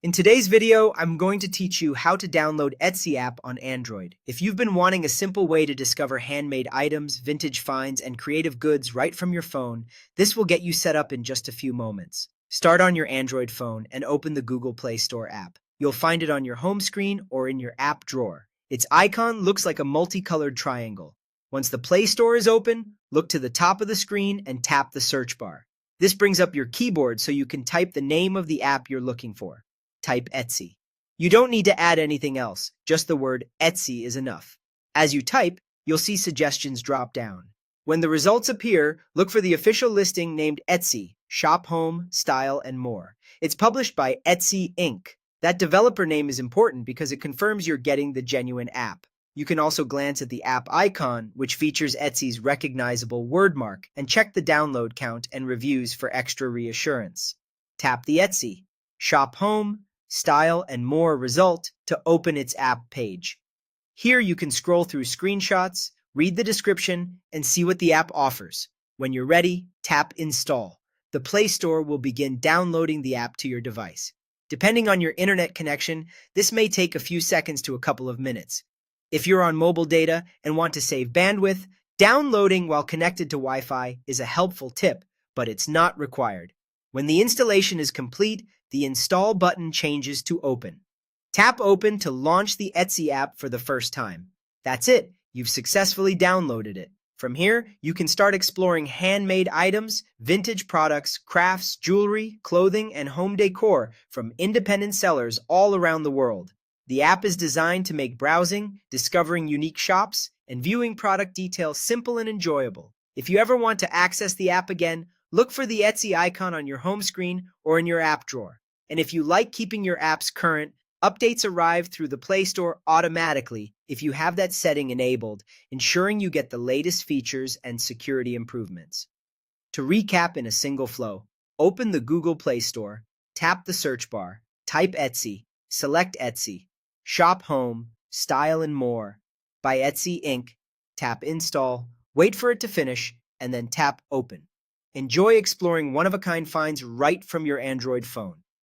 In today's video, I'm going to teach you how to download Etsy app on Android. If you've been wanting a simple way to discover handmade items, vintage finds, and creative goods right from your phone, this will get you set up in just a few moments. Start on your Android phone and open the Google Play Store app. You'll find it on your home screen or in your app drawer. Its icon looks like a multicolored triangle. Once the Play Store is open, look to the top of the screen and tap the search bar. This brings up your keyboard so you can type the name of the app you're looking for. Type Etsy. You don't need to add anything else, just the word Etsy is enough. As you type, you'll see suggestions drop down. When the results appear, look for the official listing named Etsy, Shop Home, Style, and More. It's published by Etsy Inc. That developer name is important because it confirms you're getting the genuine app. You can also glance at the app icon, which features Etsy's recognizable wordmark, and check the download count and reviews for extra reassurance. Tap the Etsy, Shop Home, Style, and More result to open its app page. Here you can scroll through screenshots, read the description, and see what the app offers. When you're ready, tap Install. The Play Store will begin downloading the app to your device. Depending on your internet connection, this may take a few seconds to a couple of minutes. If you're on mobile data and want to save bandwidth, downloading while connected to Wi-Fi is a helpful tip, but it's not required. When the installation is complete, the Install button changes to Open. Tap Open to launch the Etsy app for the first time. That's it. You've successfully downloaded it. From here, you can start exploring handmade items, vintage products, crafts, jewelry, clothing, and home decor from independent sellers all around the world. The app is designed to make browsing, discovering unique shops, and viewing product details simple and enjoyable. If you ever want to access the app again, look for the Etsy icon on your home screen or in your app drawer. And if you like keeping your apps current, updates arrive through the Play Store automatically if you have that setting enabled, ensuring you get the latest features and security improvements. To recap in a single flow, open the Google Play Store, tap the search bar, type Etsy, select Etsy, Shop Home, Style, and More. By Etsy Inc., tap Install, wait for it to finish, and then tap Open. Enjoy exploring one-of-a-kind finds right from your Android phone.